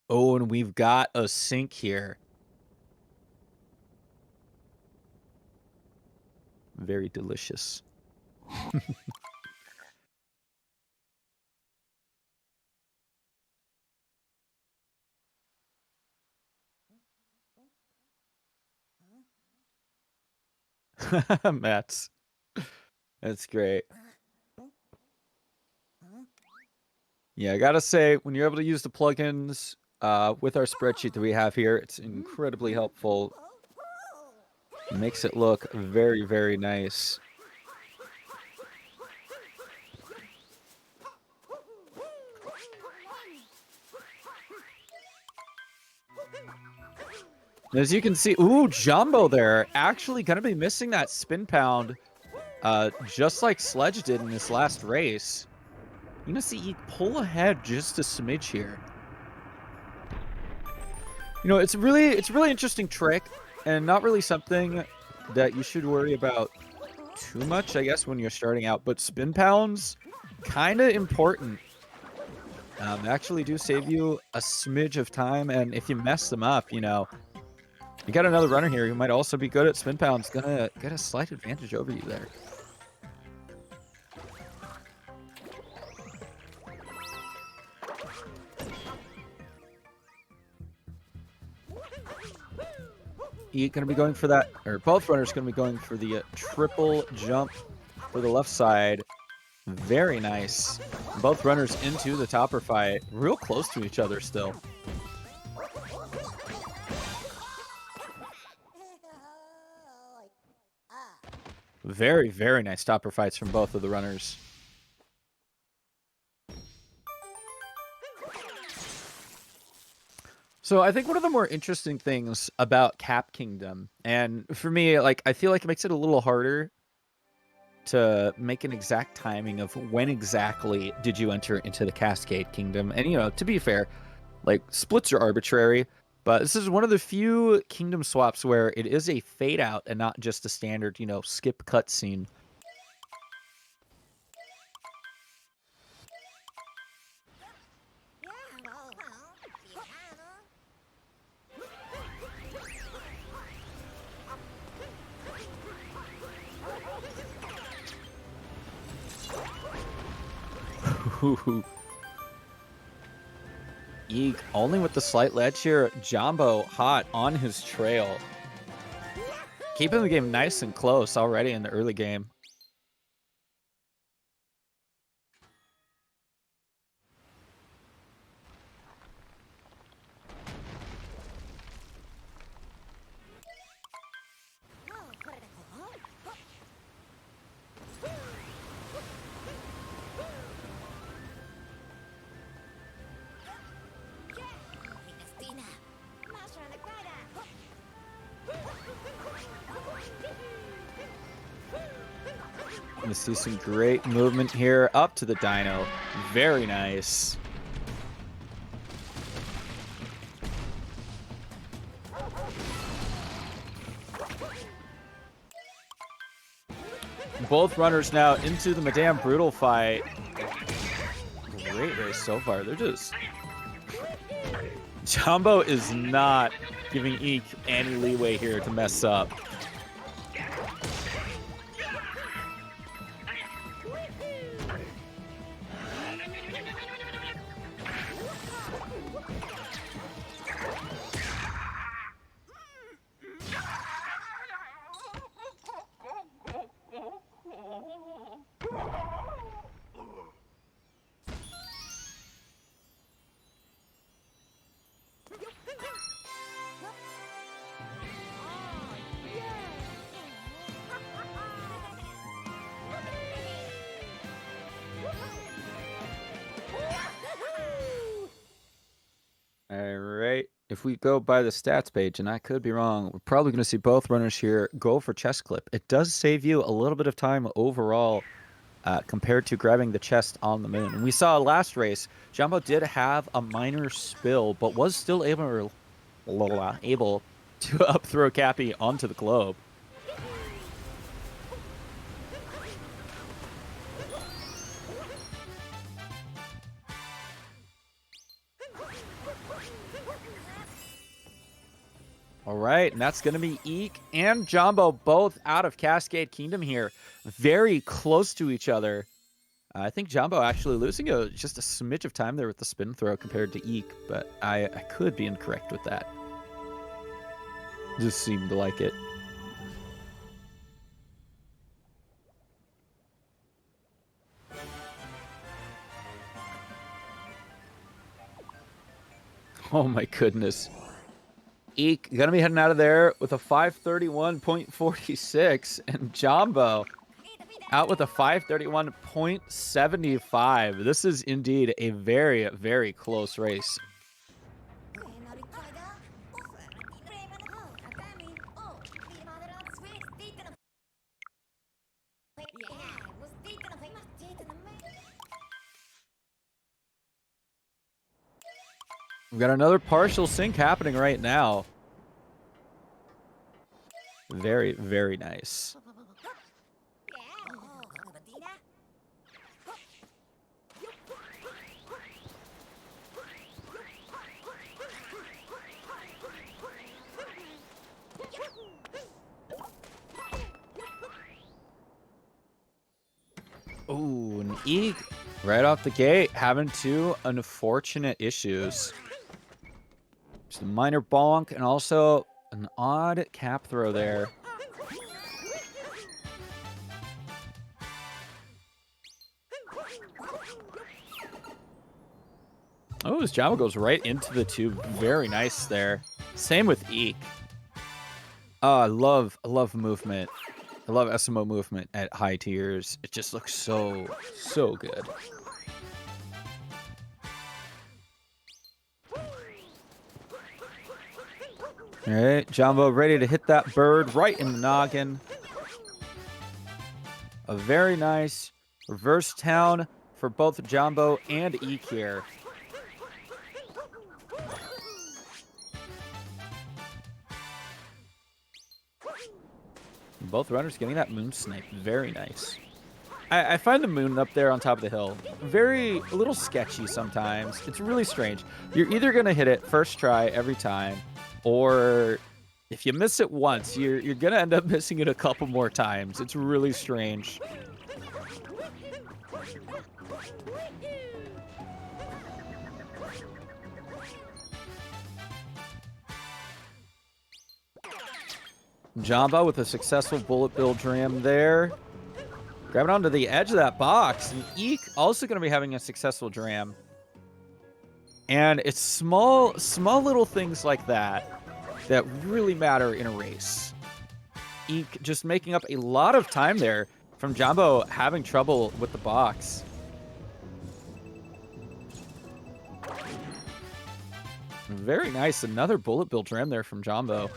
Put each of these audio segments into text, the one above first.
Oh, and we've got a sink here. Very delicious. Mats. That's great. Yeah, I gotta say, when you're able to use the plugins with our spreadsheet that we have here, it's incredibly helpful. It makes it look very, very nice. As you can see, ooh, Jambo there, actually gonna be missing that spin pound, just like Sledge did in this last race. You're gonna see Eek pull ahead just a smidge here. You know, it's a really interesting trick, and not really something that you should worry about too much, I guess, when you're starting out. But spin pounds, kind of important. Actually do save you a smidge of time, and if you mess them up, you know, you got another runner here who might also be good at spin pounds, gonna get a slight advantage over you there. Eek gonna be going for that, or both runners gonna be going for the triple jump for the left side. Very nice. Both runners into the topper fight. Real close to each other still. Very, very nice topper fights from both of the runners. So I think one of the more interesting things about Cap Kingdom, and for me, like, I feel like it makes it a little harder to make an exact timing of when exactly did you enter into the Cascade Kingdom. And, you know, to be fair, like, splits are arbitrary, but this is one of the few kingdom swaps where it is a fade out and not just a standard, you know, skip cutscene. Eek, only with the slight ledge here. Jambo hot on his trail. Keeping the game nice and close already in the early game. Gonna see some great movement here up to the dyno. Very nice. Both runners now into the Madame Brutal fight. Great race so far. They're just... Jambo is not giving Eek any leeway here to mess up. All right. If we go by the stats page, and I could be wrong, we're probably going to see both runners here go for chest clip. It does save you a little bit of time overall compared to grabbing the chest on the moon. And we saw last race, Jambo did have a minor spill, but was still able to up throw Cappy onto the globe. All right, and that's going to be EEEK and Jambo both out of Cascade Kingdom here. Very close to each other. I think Jambo actually losing just a smidge of time there with the spin throw compared to EEEK, but I could be incorrect with that. Just seemed like it. Oh my goodness. EEEK gonna be heading out of there with a 531.46, and Jambo out with a 531.75. This is indeed a very, very close race. We've got another partial sync happening right now. Very, very nice. Ooh, an EEEK right off the gate, having two unfortunate issues. Just a minor bonk and also an odd cap throw there. Oh, his Jambo goes right into the tube. Very nice there. Same with EEEK. Oh, I love movement. I love SMO movement at high tiers. It just looks so good. All right, Jambo ready to hit that bird right in the noggin. A very nice reverse town for both Jambo and EEEK here. Both runners getting that moon snipe. Very nice. I find the moon up there on top of the hill a little sketchy sometimes. It's really strange. You're either going to hit it first try every time, or if you miss it once, you're going to end up missing it a couple more times. It's really strange. Jambo with a successful bullet bill dram there. Grabbing onto the edge of that box. And EEEK also going to be having a successful dram. And it's small little things like that that really matter in a race. EEEK just making up a lot of time there from Jambo having trouble with the box. Very nice. Another bullet bill dram there from Jambo.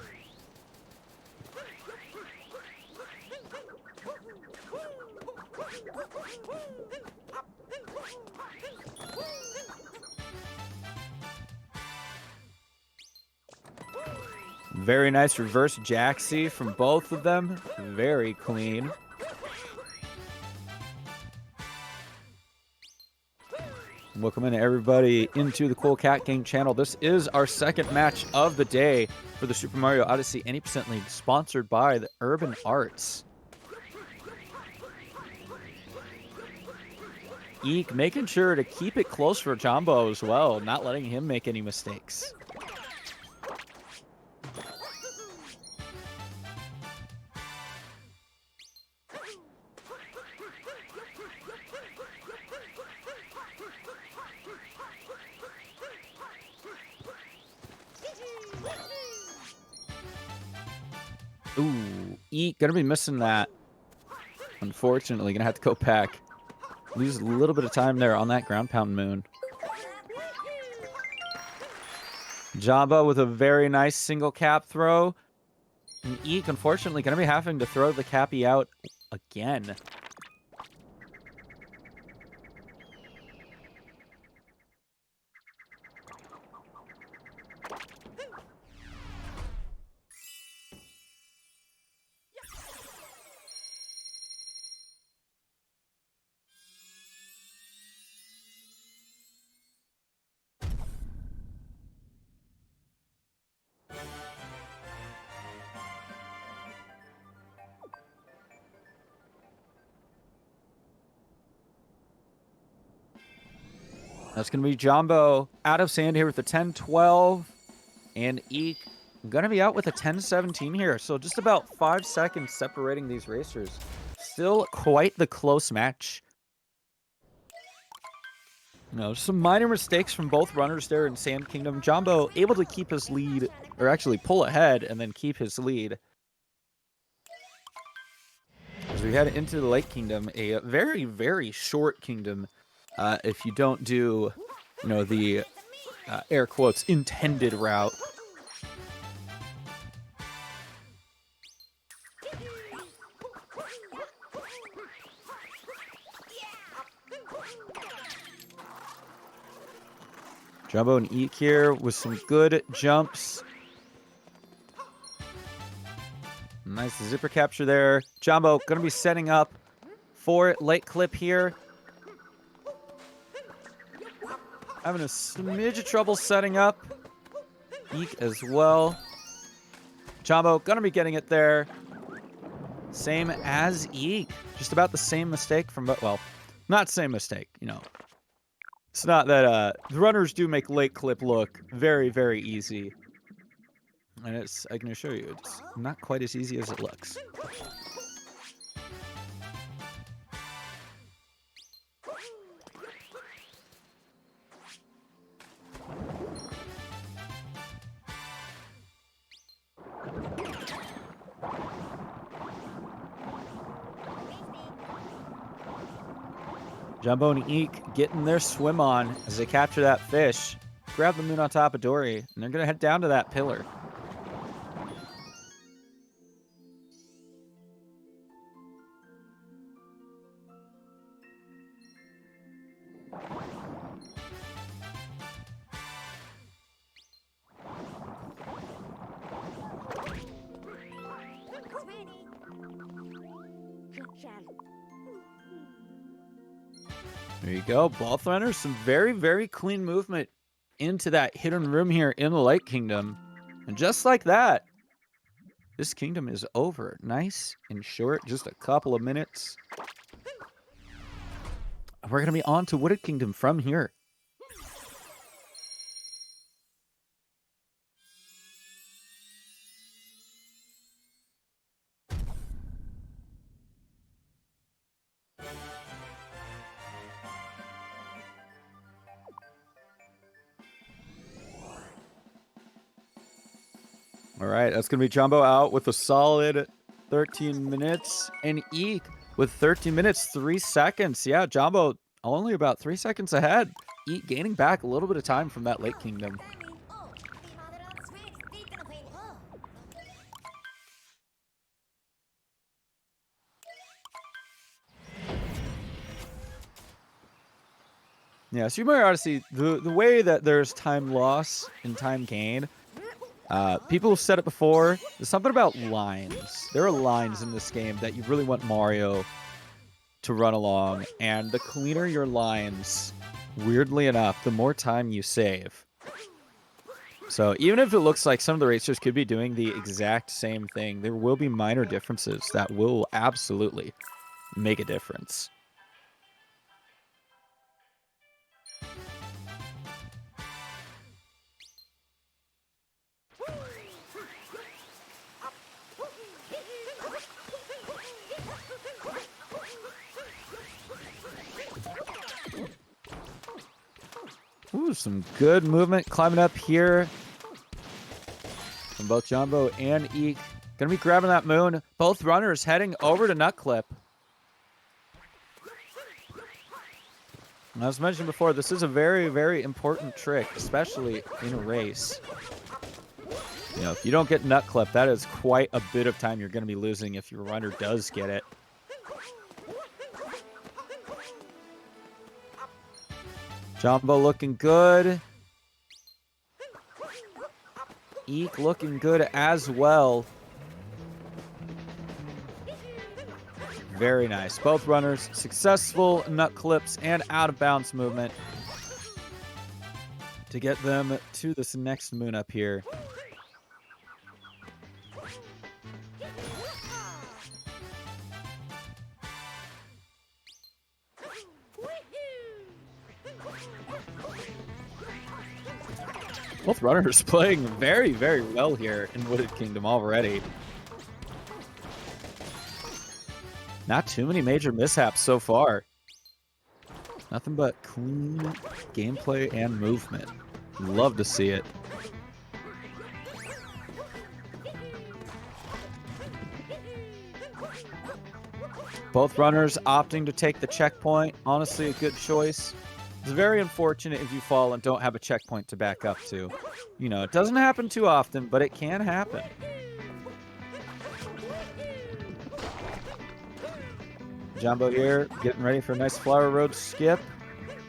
Very nice reverse jacksie from both of them. Very clean. Welcome in everybody into the Cool Cat Gang channel. This is our second match of the day for the Super Mario Odyssey Any % League, sponsored by the Urban Arts. EEEK making sure to keep it close for Jambo as well, not letting him make any mistakes. Ooh, EEEK gonna be missing that. Unfortunately, gonna have to go back. Lose a little bit of time there on that ground pound moon. Jambo with a very nice single cap throw. And EEEK, unfortunately, gonna be having to throw the cappy out again. That's going to be Jambo out of sand here with the 10-12. And EEEK going to be out with a 10-17 here. So just about 5 seconds separating these racers. Still quite the close match. Some minor mistakes from both runners there in Sand Kingdom. Jambo able to keep his lead, or actually pull ahead and then keep his lead. As we head into the Lake Kingdom, a very, very short kingdom. If you don't do, the air quotes intended route. Jambo and EEEK here with some good jumps. Nice zipper capture there. Jambo going to be setting up for late clip here. Having a smidge of trouble setting up. EEEK as well. Jambo going to be getting it there. Same as EEEK. Just about the same mistake from, well, not same mistake, It's not that the runners do make late clip look very, very easy. And I can assure you, it's not quite as easy as it looks. Jambo and EEEK getting their swim on as they capture that fish. Grab the moon on top of Dory, and they're going to head down to that pillar. There you go. Both runners, some very, very clean movement into that hidden room here in the Lake Kingdom. And just like that, this kingdom is over. Nice and short, just a couple of minutes. We're going to be on to Wooded Kingdom from here. All right, that's going to be Jambo out with a solid 13 minutes. And EEEK with 13 minutes, 3 seconds. Yeah, Jambo only about 3 seconds ahead. EEEK gaining back a little bit of time from that Lake Kingdom. Yeah, Super Mario Odyssey, the way that there's time loss and time gain, people have said it before, there's something about lines. There are lines in this game that you really want Mario to run along, and the cleaner your lines, weirdly enough, the more time you save. So even if it looks like some of the racers could be doing the exact same thing, there will be minor differences that will absolutely make a difference. Ooh, some good movement climbing up here from both Jambo and EEEK. Gonna be grabbing that moon. Both runners heading over to Nut Clip. And as mentioned before, this is a very, very important trick, especially in a race. If you don't get Nut Clip, that is quite a bit of time you're going to be losing if your runner does get it. Jambo looking good. EEEK looking good as well. Very nice. Both runners successful nut clips and out of bounds movement to get them to this next moon up here. Both runners playing very, very well here in Wooded Kingdom already. Not too many major mishaps so far. Nothing but clean gameplay and movement. Love to see it. Both runners opting to take the checkpoint. Honestly, a good choice. It's very unfortunate if you fall and don't have a checkpoint to back up to. You know, it doesn't happen too often, but it can happen. Jambo here, getting ready for a nice Flower Road skip.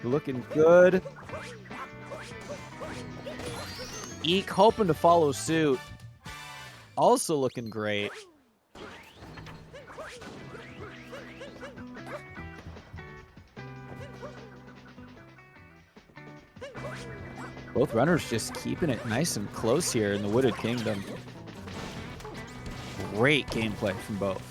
Looking good. EEEK hoping to follow suit. Also looking great. Both runners just keeping it nice and close here in the Wooded Kingdom. Great gameplay from both.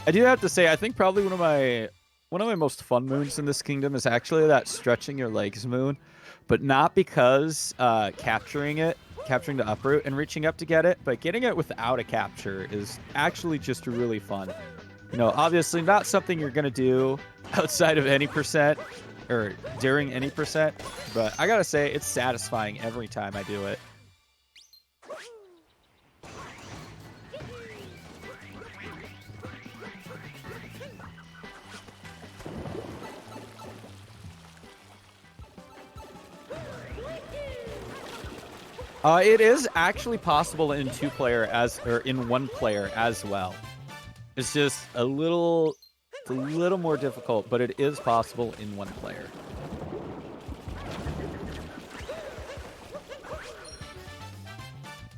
I do have to say, I think probably one of my most fun moons in this kingdom is actually that stretching your legs moon, but not because capturing the uproot and reaching up to get it, but getting it without a capture is actually just really fun. You know, obviously not something you're gonna do outside of any percent or during any percent, but I gotta say it's satisfying every time I do it. It is actually possible in in one player as well. It's just a little more difficult, but it is possible in one player.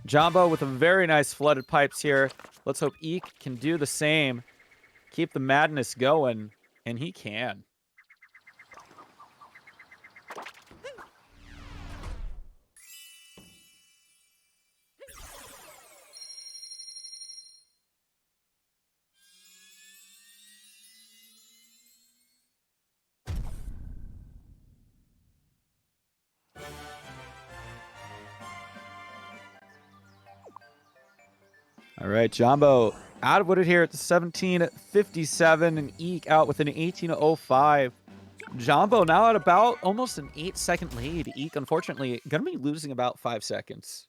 Jambo with a very nice flooded pipes here. Let's hope EEEK can do the same. Keep the madness going, and he can. All right, Jambo out of Wooded here at the 17:57, and EEEK out with an 18:05. Jambo now at about almost an 8-second lead. EEEK, unfortunately, going to be losing about 5 seconds.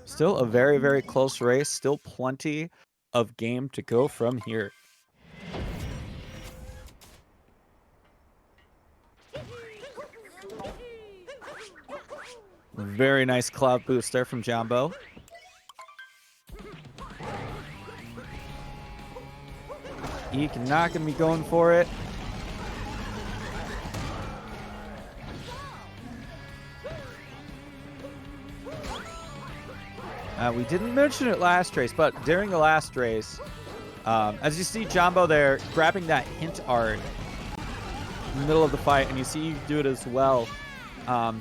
Still a very, very close race. Still plenty of game to go from here. Very nice cloud boost there from Jambo. EEEK not going to be going for it. We didn't mention it last race, but during the last race, as you see Jambo there grabbing that hint art in the middle of the fight, and you see you do it as well.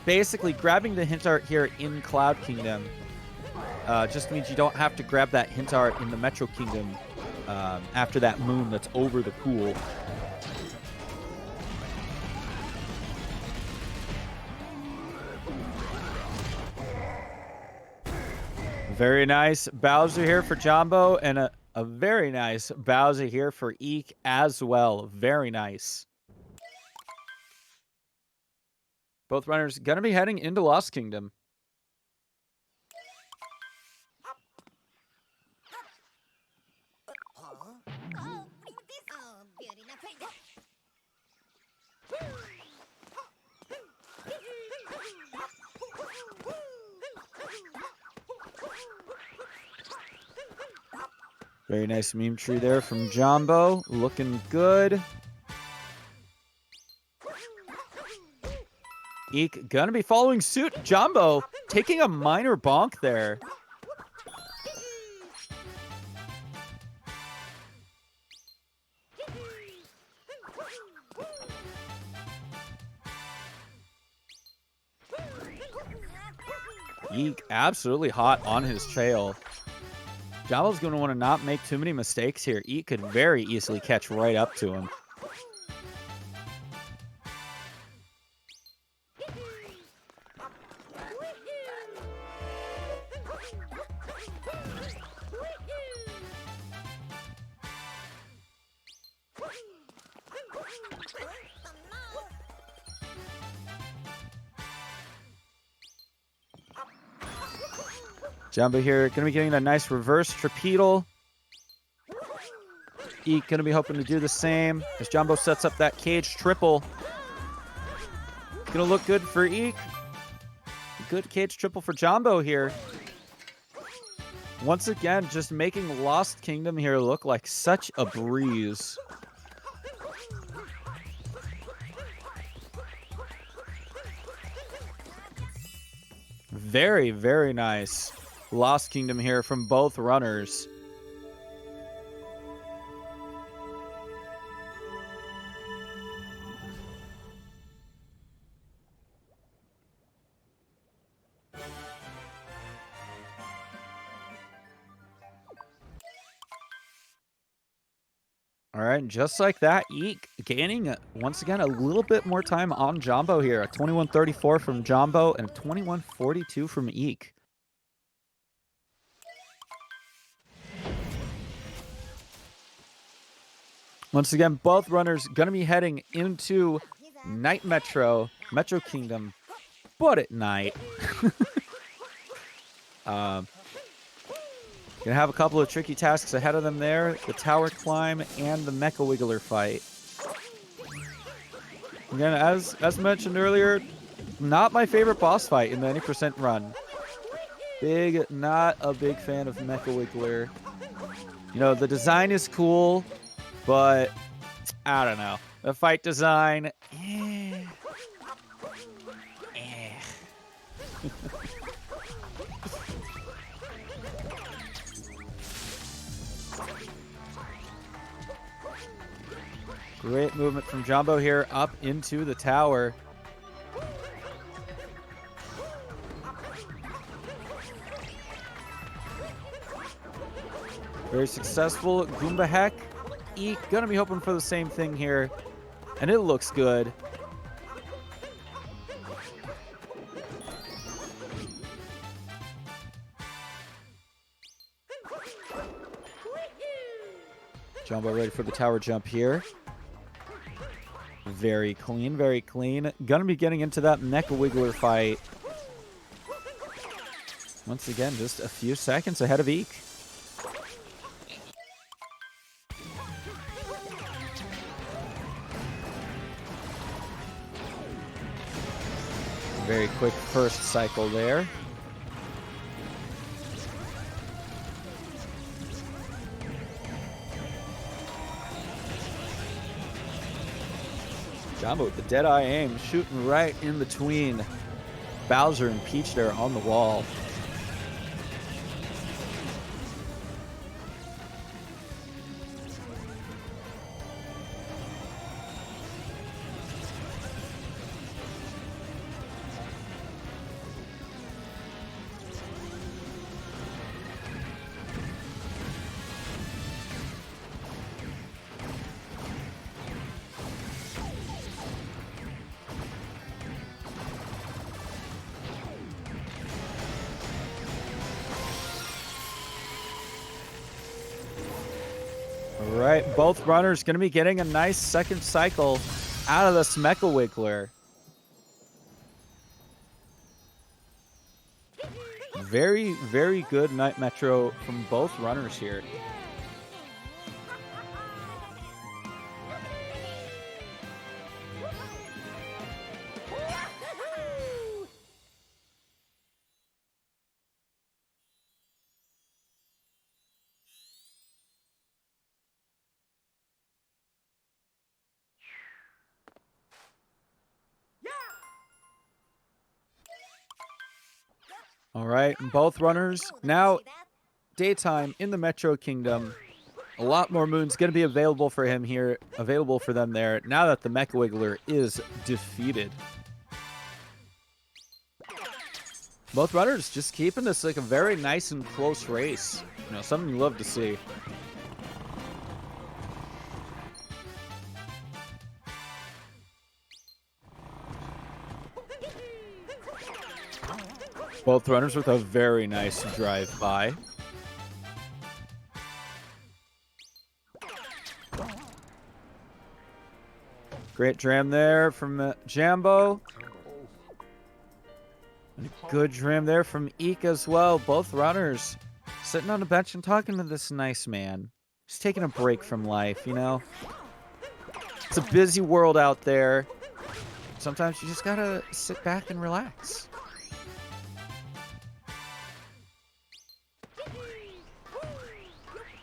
Basically, grabbing the hint art here in Cloud Kingdom just means you don't have to grab that hint art in the Metro Kingdom after that moon that's over the pool. Very nice Bowser here for Jambo, and a very nice Bowser here for EEEK as well. Very nice. Both runners going to be heading into Lost Kingdom. Very nice meme tree there from Jambo. Looking good. EEEK gonna be following suit. Jambo taking a minor bonk there. EEEK absolutely hot on his trail. Jambo's going to want to not make too many mistakes here. EEEK could very easily catch right up to him. Jambo here going to be getting a nice reverse trapedal. EEEK going to be hoping to do the same as Jambo sets up that cage triple. Going to look good for EEEK. Good cage triple for Jambo here. Once again, just making Lost Kingdom here look like such a breeze. Very, very nice Lost Kingdom here from both runners. All right, and just like that, EEEK gaining, once again, a little bit more time on Jambo here. A 21:34 from Jambo and a 21:42 from EEEK. Once again, both runners going to be heading into Night Metro Kingdom, but at night. Gonna have a couple of tricky tasks ahead of them there. The tower climb and the Mecha Wiggler fight. Again, as mentioned earlier, not my favorite boss fight in the any percent run. Not a big fan of Mecha Wiggler. You know, the design is cool, but I don't know. The fight design, Great movement from Jambo here up into the tower. Very successful Goomba hack. EEEK gonna be hoping for the same thing here, and it looks good. Jambo ready for the tower jump here. Very clean, very clean. Gonna be getting into that Mecha Wiggler fight. Once again, just a few seconds ahead of EEEK. Very quick first cycle there. Jambo with the Deadeye aim, shooting right in between Bowser and Peach there on the wall. All right, both runners going to be getting a nice second cycle out of this Mecha Wiggler. Very, very good Night Metro from both runners here. All right, both runners now daytime in the Metro Kingdom. A lot more moons going to be available for him here, available for them there, now that the Mecha Wiggler is defeated. Both runners just keeping this like a very nice and close race. You know, something you love to see. Both runners with a very nice drive by. Great dram there from Jambo. And a good dram there from EEEK as well. Both runners sitting on the bench and talking to this nice man. Just taking a break from life, you know? It's a busy world out there. Sometimes you just gotta sit back and relax.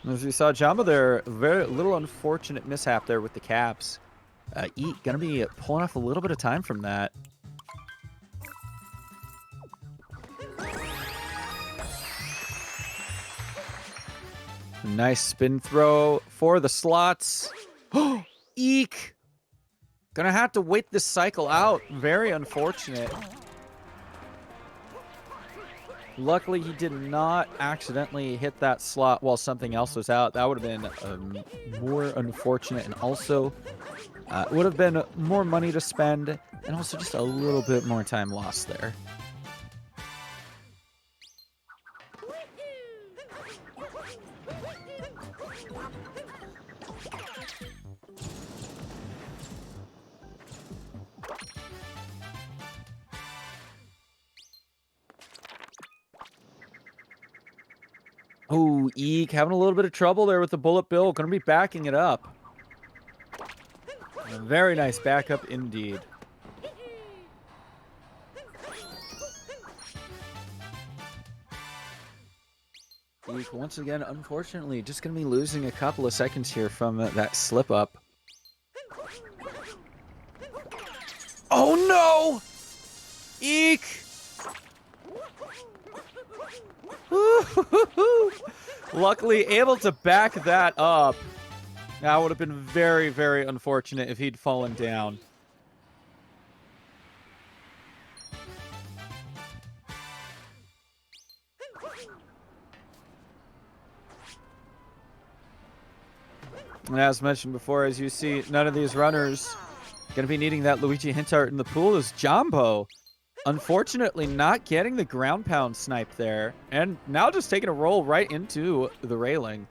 As we saw Jambo there, very little unfortunate mishap there with the caps. EEEK gonna be pulling off a little bit of time from that. Nice spin throw for the slots. Oh, EEEK! Gonna have to wait this cycle out. Very unfortunate. Luckily, he did not accidentally hit that slot while something else was out. That would have been more unfortunate, and also would have been more money to spend, and also just a little bit more time lost there. Oh, EEEK having a little bit of trouble there with the bullet bill. Going to be backing it up. A very nice backup indeed. EEEK once again, unfortunately, just going to be losing a couple of seconds here from that slip up. Oh no! EEEK! Luckily, able to back that up. That would have been very, very unfortunate if he'd fallen down. And as mentioned before, as you see, none of these runners going to be needing that Luigi hint art in the pool is Jambo. Unfortunately, not getting the ground pound snipe there. And now just taking a roll right into the railing.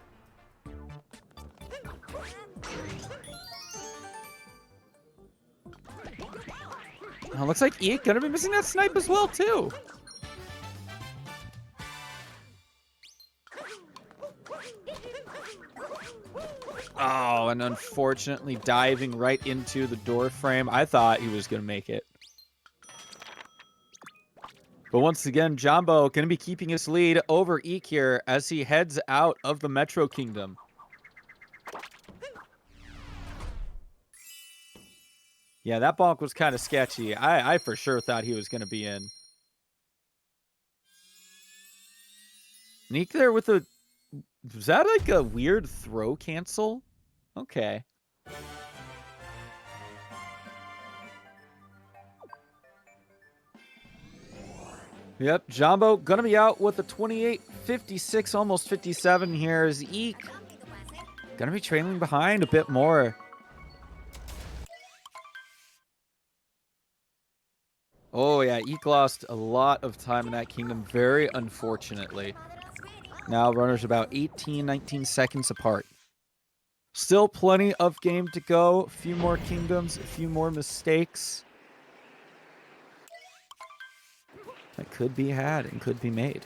Oh, looks like EEEK going to be missing that snipe as well, too. Oh, and unfortunately diving right into the door frame. I thought he was going to make it. But once again, Jambo going to be keeping his lead over EEEK here as he heads out of the Metro Kingdom. Yeah, that bonk was kind of sketchy. I for sure thought he was going to be in. EEEK there with a... Was that like a weird throw cancel? Okay. Yep, Jambo gonna be out with a 28-56, almost 57 here as EEEK gonna be trailing behind a bit more. Oh yeah, EEEK lost a lot of time in that kingdom, very unfortunately. Now runners about 18, 19 seconds apart. Still plenty of game to go. A few more kingdoms, a few more mistakes that could be had and could be made.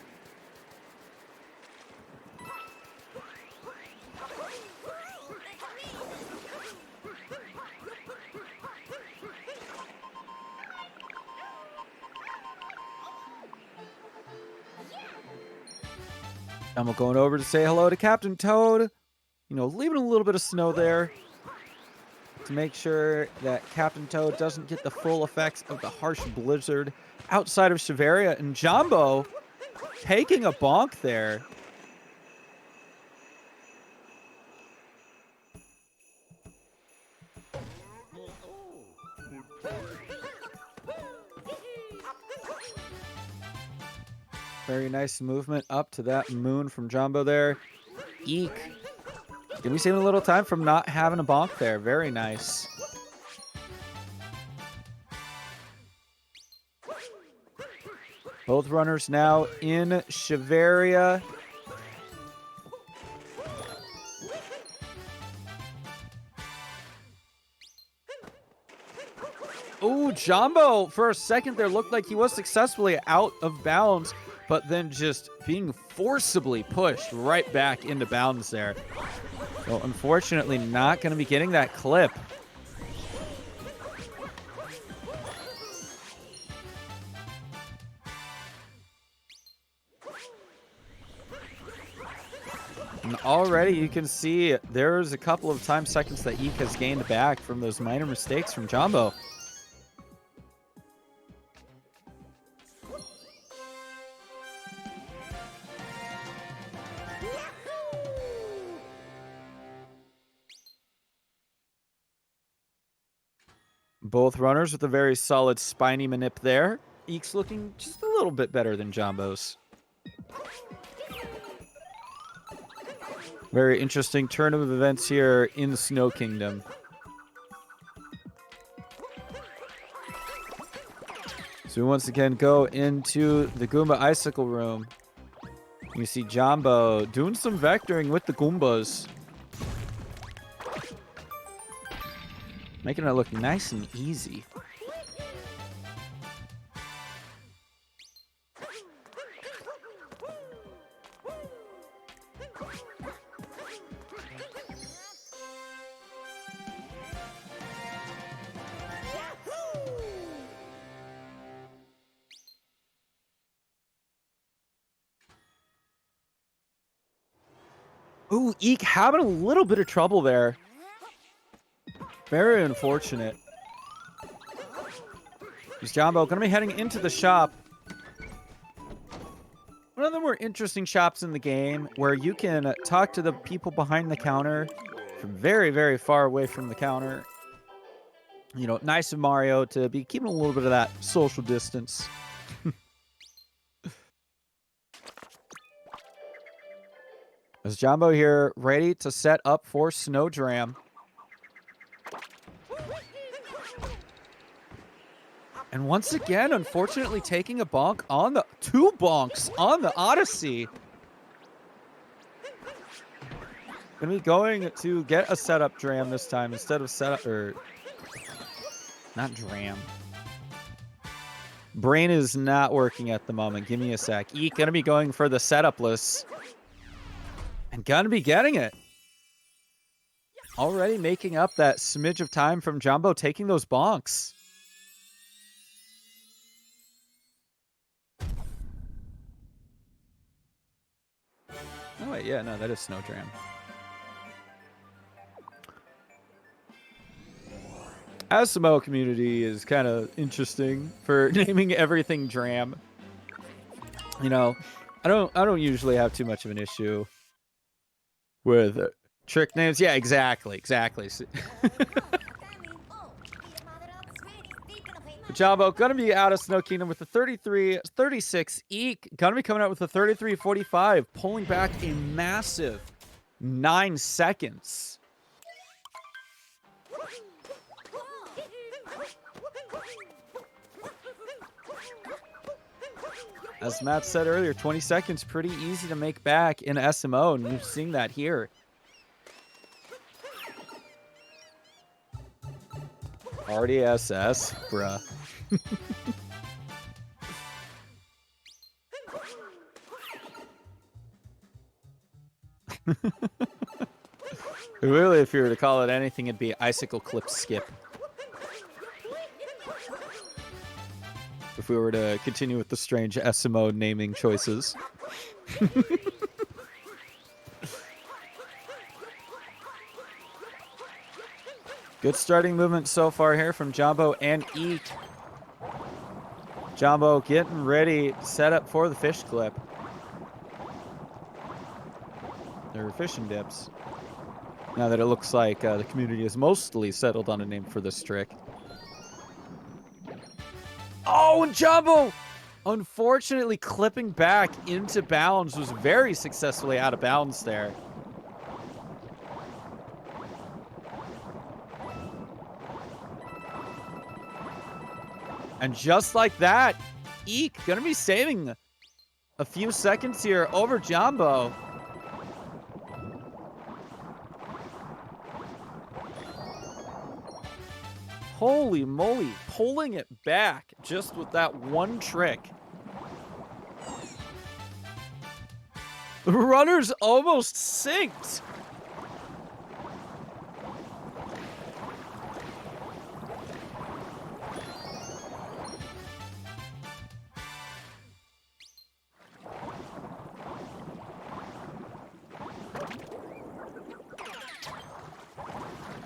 And we're going over to say hello to Captain Toad. You know, leaving a little bit of snow there to make sure that Captain Toad doesn't get the full effects of the harsh blizzard outside of Shiveria. And Jambo taking a bonk there. Very nice movement up to that moon from Jambo there. Eek. Give me saving a little time from not having a bonk there. Very nice. Both runners now in Shiveria. Ooh, Jambo, for a second there looked like he was successfully out of bounds, but then just being forcibly pushed right back into bounds there. So unfortunately not going to be getting that clip. And already you can see there's a couple of time seconds that EEK has gained back from those minor mistakes from Jambo. Both runners with a very solid spiny manip there. EEK's looking just a little bit better than Jambo's. Very interesting turn of events here in the Snow Kingdom. So we once again go into the Goomba Icicle Room. You see Jambo doing some vectoring with the Goombas. Making it look nice and easy. Ooh, EEK having a little bit of trouble there. Very unfortunate. Is Jambo going to be heading into the shop. One of the more interesting shops in the game where you can talk to the people behind the counter from very, very far away from the counter. You know, nice of Mario to be keeping a little bit of that social distance. Is Jambo here ready to set up for Snowdram? And once again, unfortunately, taking a bonk on the... 2 bonks on the Odyssey. Gonna be going to get a setup Dram this time instead of setup... Or... Not Dram. Brain is not working at the moment. Give me a sec. EEK gonna be going for the setupless. And gonna be getting it. Already making up that smidge of time from Jambo taking those bonks. Oh, wait, yeah, no, that is Snowdram. SMO community is kind of interesting for naming everything Dram. You know, I don't usually have too much of an issue with trick names. Yeah, exactly. Jambo gonna be out of Snow Kingdom with the 33-36. EEK gonna be coming out with the 33-45, pulling back a massive 9 seconds. As Matt said earlier, 20 seconds, pretty easy to make back in SMO, and we're seeing that here. RDSS, bruh. Really, if you were to call it anything, it'd be Icicle Clip Skip. If we were to continue with the strange SMO naming choices. Good starting movement so far here from Jambo and EEK. Jambo getting ready, set up for the fish clip. Or fish and dips. Now that it looks like the community is mostly settled on a name for this trick. Oh, and Jambo Unfortunately, clipping back into bounds was very successfully out of bounds there. And just like that, EEEK gonna be saving a few seconds here over Jambo. Holy moly, pulling it back just with that one trick. The runner's almost synced.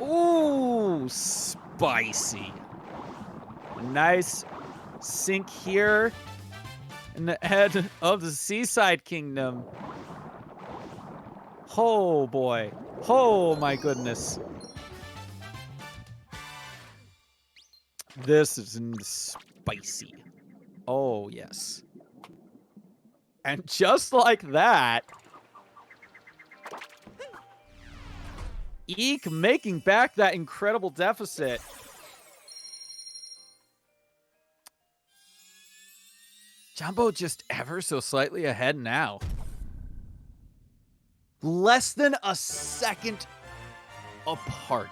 Ooh, spicy. Nice sink here in the head of the Seaside Kingdom. Oh boy. Oh my goodness. This is spicy. Oh yes. And just like that, EEEK making back that incredible deficit. Jambo just ever so slightly ahead now. Less than a second apart.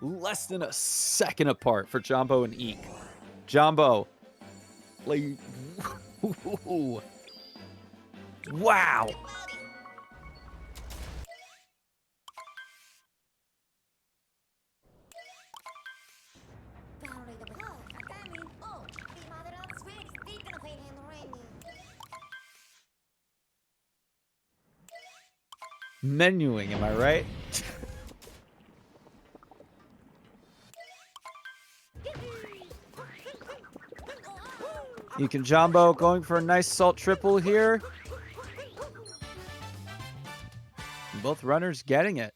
Less than a second apart for Jambo and EEEK. Jambo, like, wow. Menuing, am I right? EEEK and Jambo going for a nice salt triple here. Both runners getting it.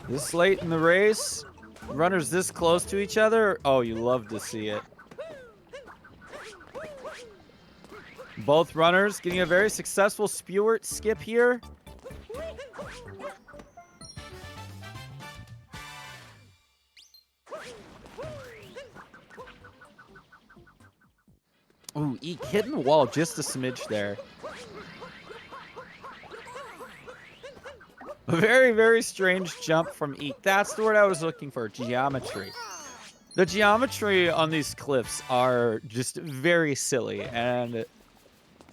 This late in the race, runners this close to each other. Oh, you love to see it. Both runners getting a very successful Spewart skip here. Ooh, EEEK hitting the wall just a smidge there. A very, very strange jump from EEEK. That's the word I was looking for, geometry. The geometry on these cliffs are just very silly, and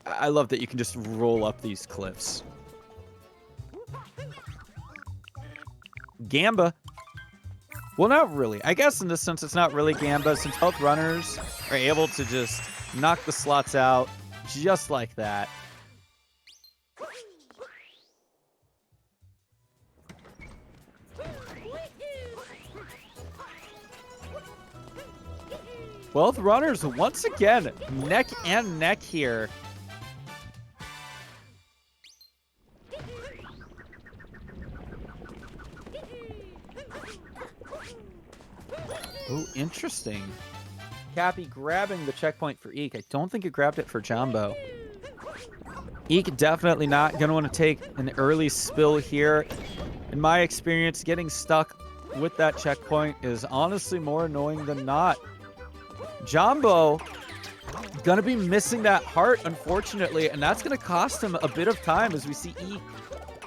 I love that you can just roll up these cliffs. Gamba. Well, not really. I guess in this sense it's not really Gamba, since both runners are able to just knock the slots out just like that. Both runners once again neck and neck here. Oh, interesting. Cappy grabbing the checkpoint for EEEK. I don't think he grabbed it for Jambo. EEEK definitely not going to want to take an early spill here. In my experience, getting stuck with that checkpoint is honestly more annoying than not. Jambo gonna be missing that heart, unfortunately, and that's gonna cost him a bit of time as we see EEEK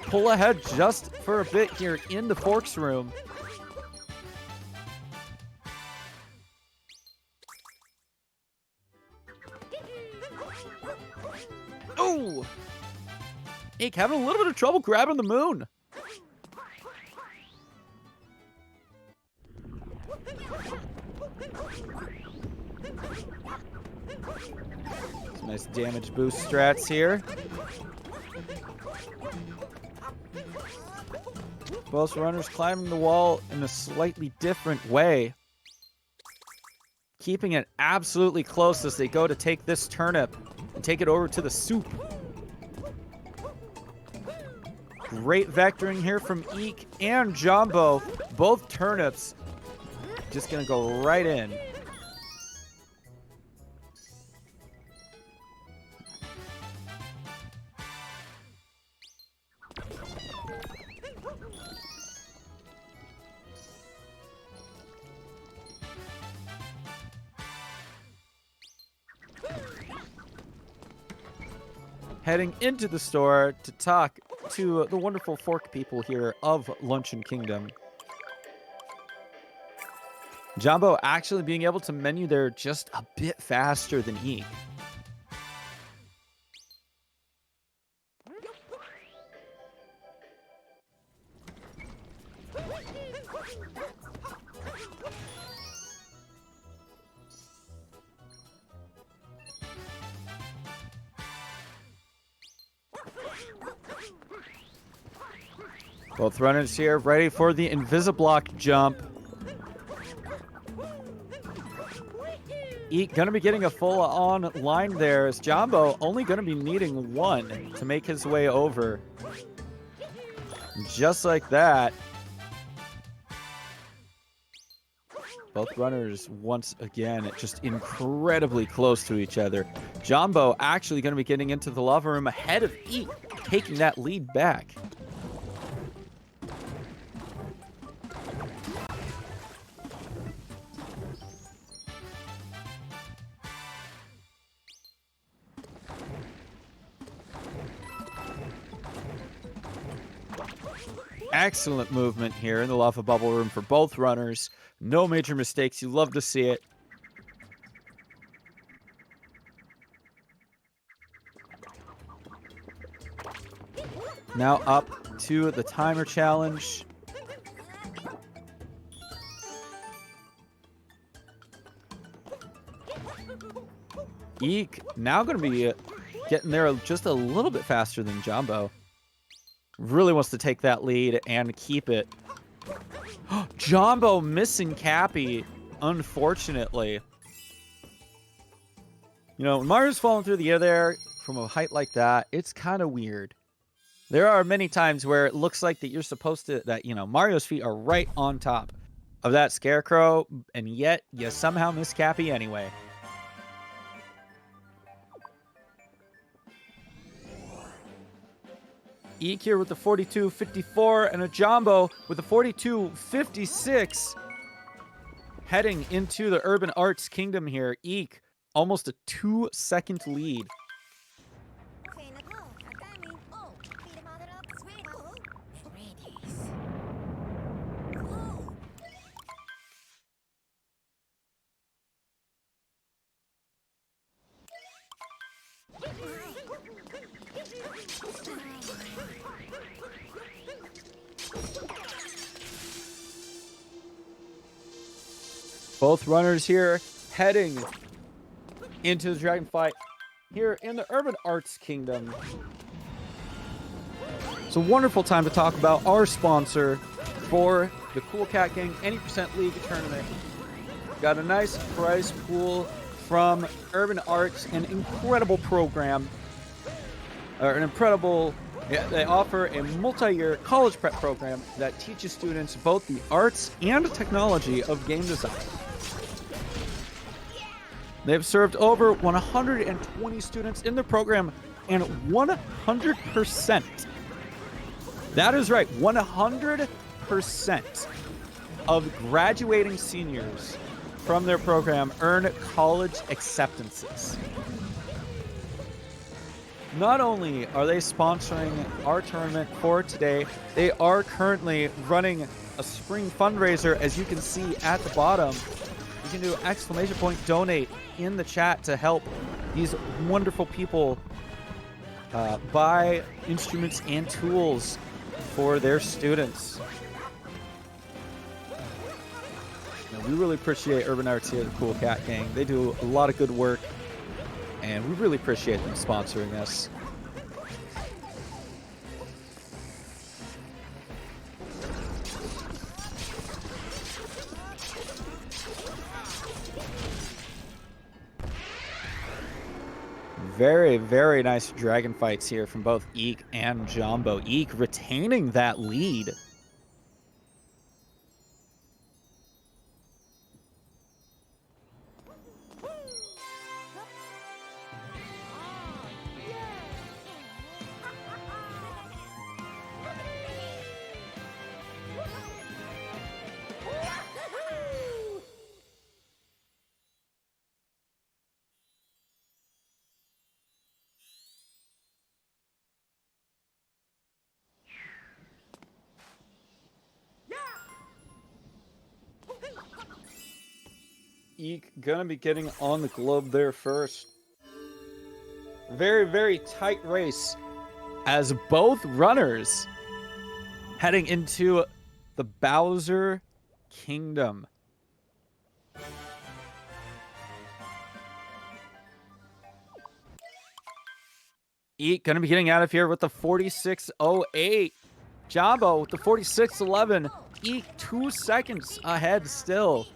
pull ahead just for a bit here in the Forks room. Oh! EEEK having a little bit of trouble grabbing the moon. Some nice damage boost strats here. Both runners climbing the wall in a slightly different way. Keeping it absolutely close as they go to take this turnip and take it over to the soup. Great vectoring here from EEEK and Jambo. Both turnips just gonna go right in. Heading into the store to talk to the wonderful fork people here of Luncheon Kingdom. Jambo actually being able to menu there just a bit faster than EEEK. Both runners here ready for the Invisiblock jump. EEEK gonna be getting a full-on line there as Jambo only gonna be needing one to make his way over. Just like that. Both runners, once again, just incredibly close to each other. Jambo actually going to be getting into the lava room ahead of EEEK, taking that lead back. Excellent movement here in the lava bubble room for both runners. No major mistakes. You love to see it. Now up to the timer challenge. EEEK now going to be getting there just a little bit faster than Jambo. Really wants to take that lead and keep it. Jambo missing Cappy, unfortunately. You know, when Mario's falling through the air there from a height like that, it's kind of weird. There are many times where it looks like that you're supposed to, that, you know, Mario's feet are right on top of that scarecrow, and yet you somehow miss Cappy anyway. EEEK here with the 42.54 and a Jambo with the 42.56. Heading into the Urban Arts Kingdom here. EEEK almost a 2-second lead. Both runners here heading into the dragon fight here in the Urban Arts Kingdom. It's a wonderful time to talk about our sponsor for the Cool Cat Gang Any % League tournament. Got a nice prize pool from Urban Arts, an incredible program, or an incredible. Yeah, they offer a multi-year college prep program that teaches students both the arts and technology of game design. They've served over 120 students in the program, and 100%, that is right, 100% of graduating seniors from their program earn college acceptances. Not only are they sponsoring our tournament for today, they are currently running a spring fundraiser, as you can see at the bottom. You can do !donate in the chat to help these wonderful people buy instruments and tools for their students. We really appreciate Urban Arts here, the Cool Cat Gang. They do a lot of good work, and we really appreciate them sponsoring us. Very, very nice dragon fights here from both EEEK and Jambo. EEEK retaining that lead. EEEK gonna be getting on the globe there first. Very, very tight race as both runners heading into the Bowser Kingdom. EEEK gonna be getting out of here with the 46.08. Jambo with the 46.11. EEEK 2 seconds ahead still.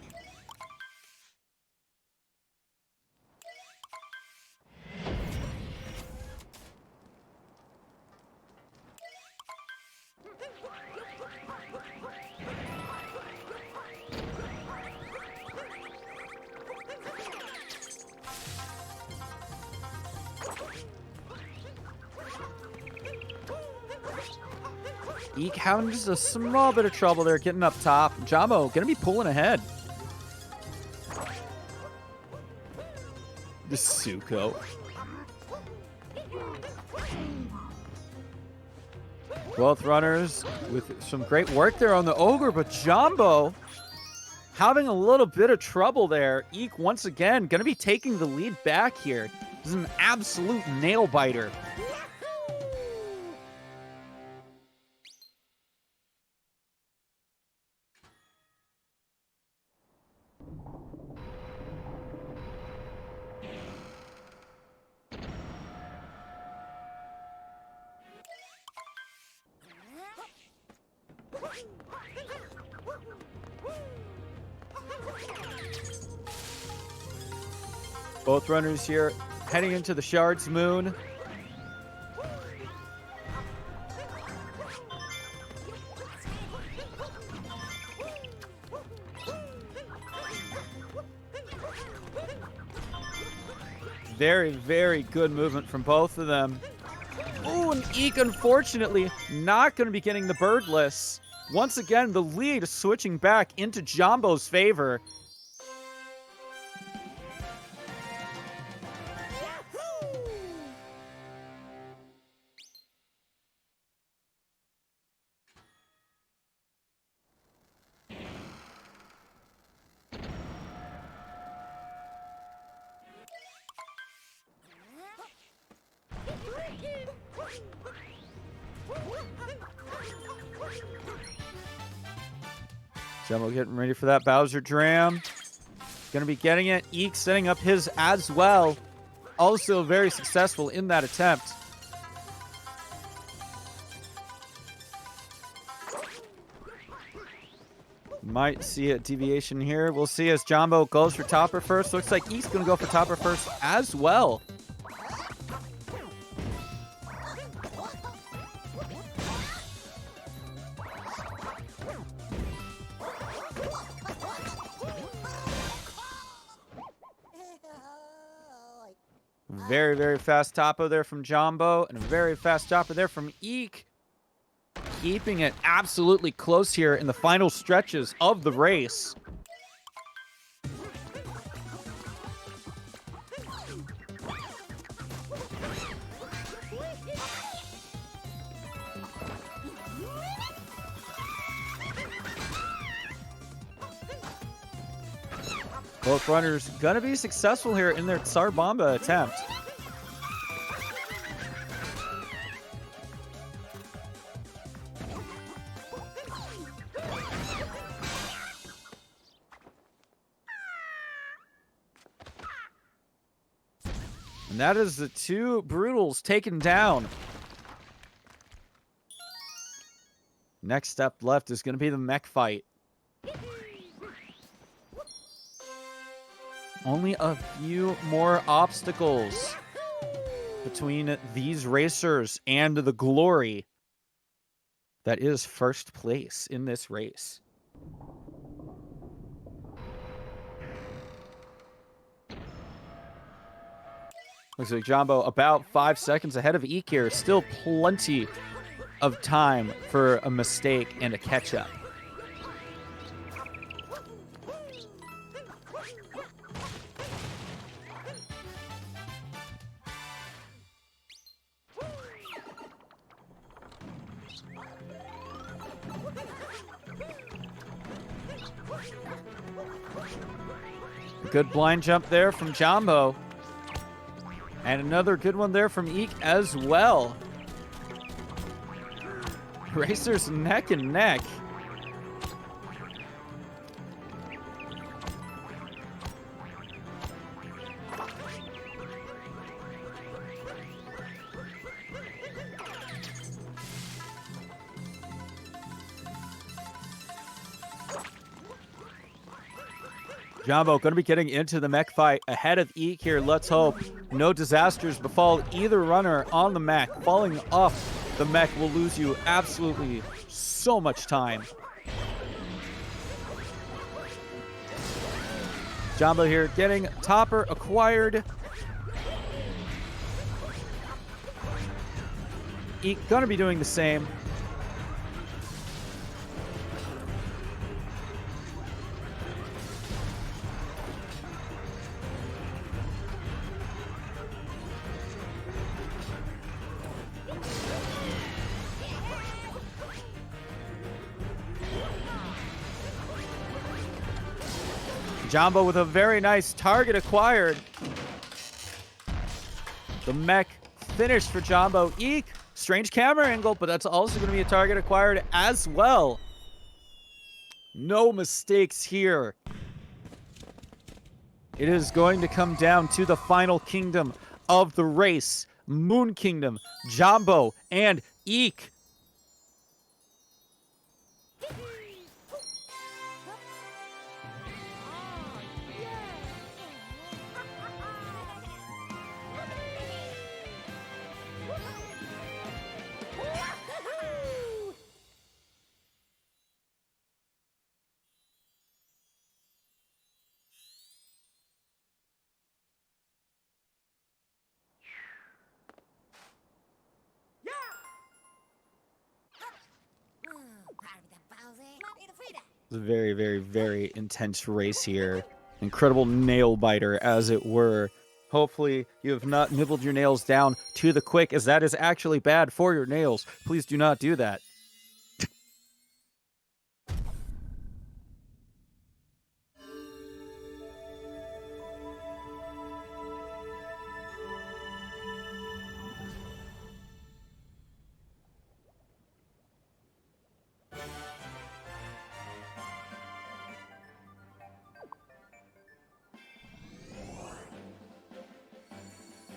EEEK having just a small bit of trouble there getting up top. Jambo gonna be pulling ahead. The Suko. Both runners with some great work there on the Ogre, but Jambo having a little bit of trouble there. EEEK once again gonna be taking the lead back here. This is an absolute nail biter. Both runners here heading into the Shard's Moon. Very, very good movement from both of them. Ooh, and EEEK, unfortunately, not going to be getting the birdless. Once again, the lead switching back into Jambo's favor. Jambo getting ready for that Bowser Dram. Gonna be getting it. EEEK setting up his as well. Also very successful in that attempt. Might see a deviation here. We'll see as Jambo goes for topper first. Looks like EEEK's gonna go for topper first as well. Very, very fast topo there from Jambo, and a very fast topper there from EEEK. Keeping it absolutely close here in the final stretches of the race. Both runners gonna be successful here in their Tsar Bomba attempt. And that is the two Brutals taken down. Next step left is going to be the mech fight. Only a few more obstacles. between these racers and the glory that is first place in this race. Looks like Jambo about 5 seconds ahead of EEEK here. Still plenty of time for a mistake and a catch-up. Good blind jump there from Jambo. And another good one there from EEEK as well. Racers neck and neck. Jambo going to be getting into the mech fight ahead of EEEK here. Let's hope no disasters befall either runner on the mech. Falling off the mech will lose you absolutely so much time. Jambo here getting topper acquired. EEEK going to be doing the same. Jambo with a very nice target acquired. The mech finished for Jambo. EEEK, strange camera angle, but that's also going to be a target acquired as well. No mistakes here. It is going to come down to the final kingdom of the race. Moon Kingdom, Jambo, and EEEK. It's a very, very, very intense race here. Incredible nail biter, as it were. Hopefully, you have not nibbled your nails down to the quick, as that is actually bad for your nails. Please do not do that.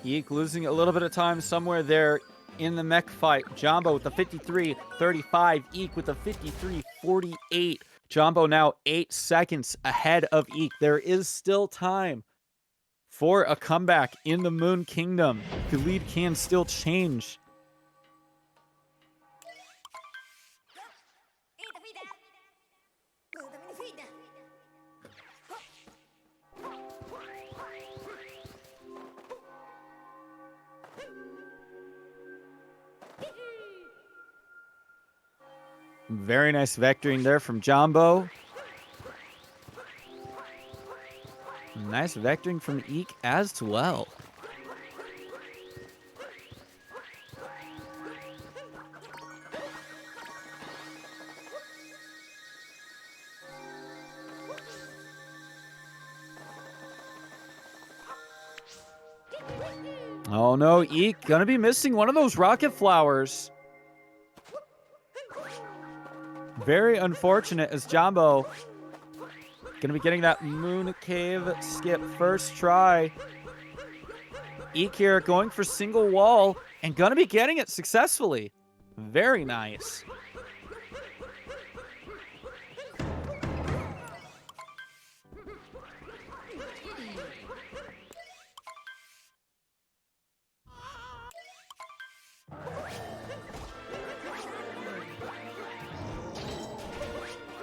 EEEK losing a little bit of time somewhere there in the mech fight. Jambo with the 53-35. EEEK with the 53-48. Jambo now 8 seconds ahead of EEEK. There is still time for a comeback in the Moon Kingdom. The lead can still change. Very nice vectoring there from Jambo. Nice vectoring from EEEK as well. Oh no, EEEK gonna be missing one of those rocket flowers. Very unfortunate, as Jambo gonna be getting that moon cave skip first try. EEEK here going for single wall and gonna be getting it successfully. Very nice.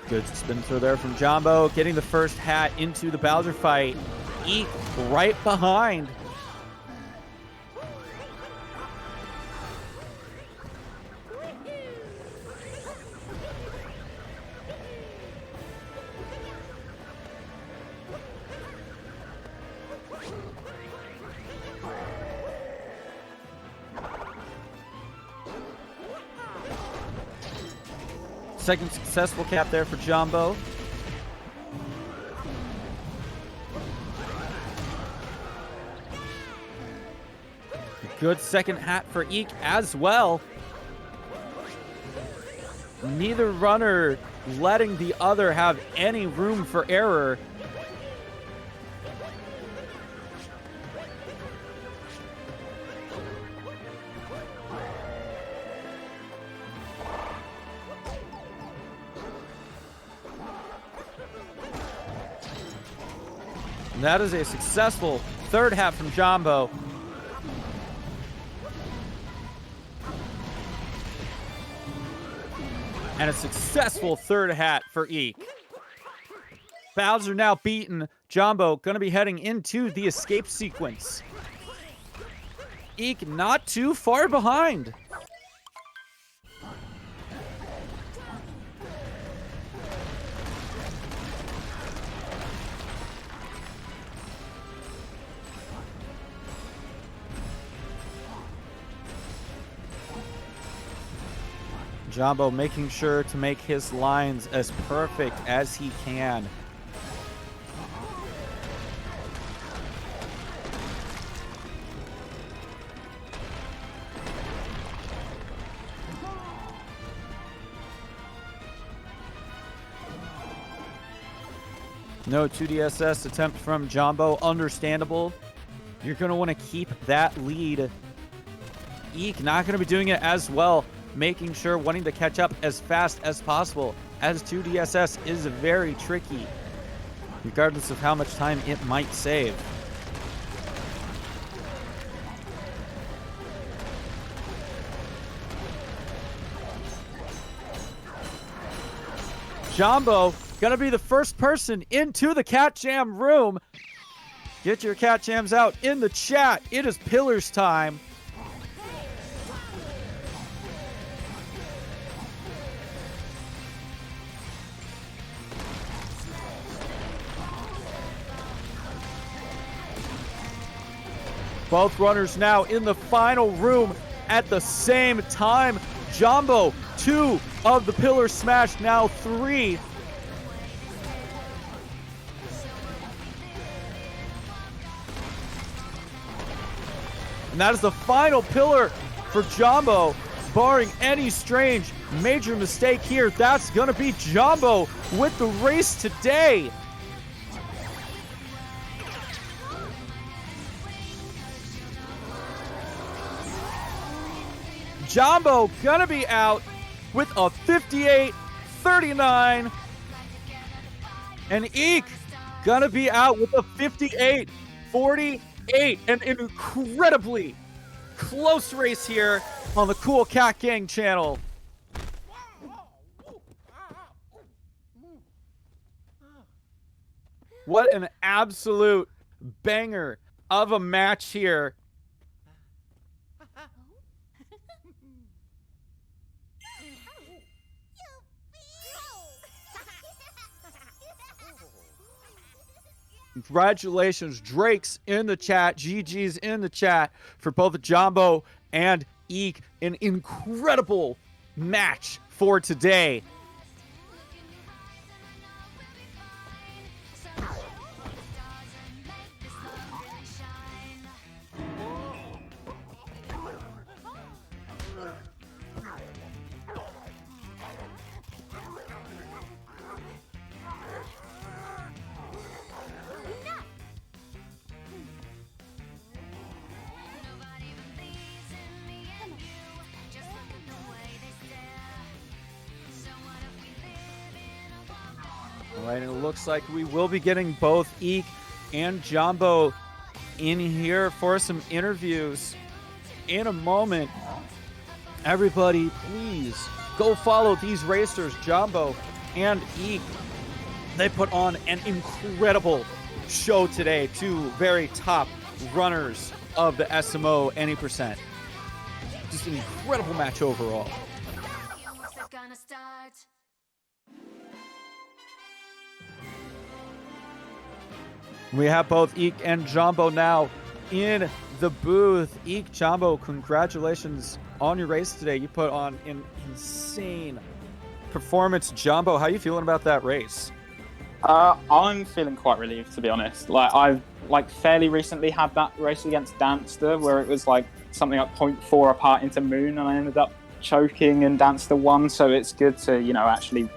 Good spin throw there from Jambo, getting the first hat into the Bowser fight. EEEK right behind. Second successful cap there for Jambo. Good second hat for EEEK as well. Neither runner letting the other have any room for error. And that is a successful third hat from Jambo. And a successful third hat for EEEK. Bowser now beaten. Jambo gonna be heading into the escape sequence. EEEK not too far behind. Jambo making sure to make his lines as perfect as he can. No 2DSS attempt from Jambo, understandable. You're going to want to keep that lead. EEEK not going to be doing it as well, making sure wanting to catch up as fast as possible, as 2DSS is very tricky, regardless of how much time it might save. Jambo gonna be the first person into the Cat Jam room. Get your Cat Jams out in the chat. It is Pillars time. Both runners now in the final room at the same time. Jambo, 2 of the pillars smashed, now 3. And that is the final pillar for Jambo. Barring any strange major mistake here, that's going to be Jambo with the race today. Jambo gonna be out with a 58-39. And EEEK gonna be out with a 58-48. An incredibly close race here on the Cool Cat Gang channel. What an absolute banger of a match here. Congratulations, Drake's in the chat, GG's in the chat for both Jambo and EEEK. An incredible match for today. All right, and it looks like we will be getting both EEEK and Jambo in here for some interviews in a moment. Everybody, please go follow these racers. Jambo and EEEK, they put on an incredible show today. Two very top runners of the SMO Any %. Just an incredible match overall. We have both EEEK and Jambo now in the booth. EEEK, Jambo, congratulations on your race today. You put on an insane performance. Jambo, how are you feeling about that race? I'm feeling quite relieved, to be honest. Like, I've fairly recently had that race against Danster where it was like something like 0.4 apart into Moon, and I ended up choking and Danster won. So it's good to, you know, actually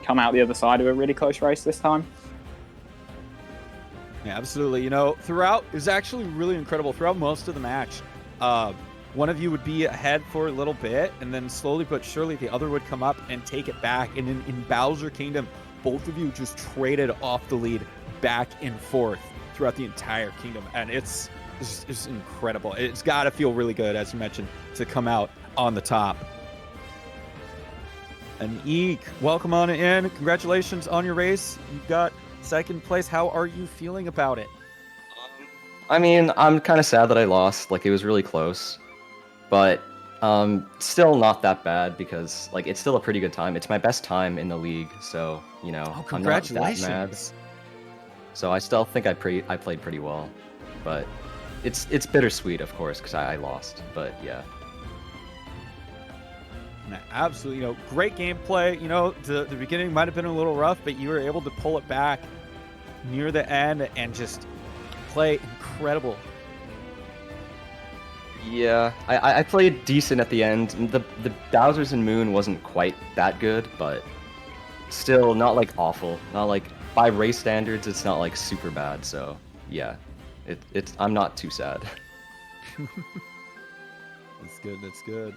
come out the other side of a really close race this time. Yeah, absolutely. You know, throughout, it was actually really incredible. Throughout most of the match, one of you would be ahead for a little bit, and then slowly but surely the other would come up and take it back. And in Bowser Kingdom, both of you just traded off the lead back and forth throughout the entire kingdom. And it's incredible. It's got to feel really good, as you mentioned, to come out on the top. And EEEK, welcome on in. Congratulations on your race. You got second place. How are you feeling about it? I mean, I'm kind of sad that I lost. Like, it was really close, but still not that bad because, like, it's still a pretty good time. It's my best time in the league, so, you know, oh, congratulations. I'm not that mad. So I still think I played pretty well, but it's bittersweet, of course, because I lost. But yeah. Absolutely, you know, great gameplay. You know, the beginning might have been a little rough, but you were able to pull it back near the end and just play incredible. Yeah, I played decent at the end. The Bowser's and Moon wasn't quite that good, but still not like awful. Not like, by race standards, it's not like super bad. So yeah, I'm not too sad. That's good. That's good.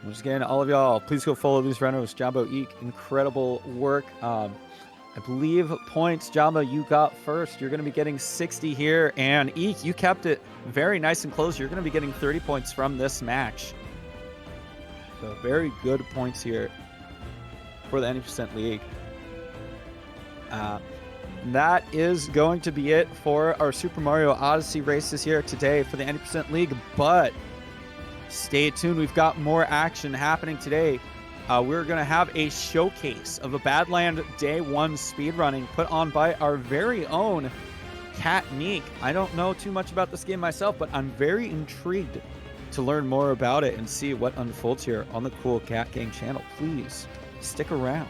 Once again, all of y'all, please go follow these runners. Jambo, EEEK, incredible work. I believe points, Jambo, you got first. You're going to be getting 60 here. And EEEK, you kept it very nice and close. You're going to be getting 30 points from this match. So very good points here for the Any % League. That is going to be it for our Super Mario Odyssey races here today for the Any % League. But stay tuned. We've got more action happening today. We're going to have a showcase of a Badland Day 1 speedrunning put on by our very own Cat Meek. I don't know too much about this game myself, but I'm very intrigued to learn more about it and see what unfolds here on the Cool Cat Gang channel. Please stick around.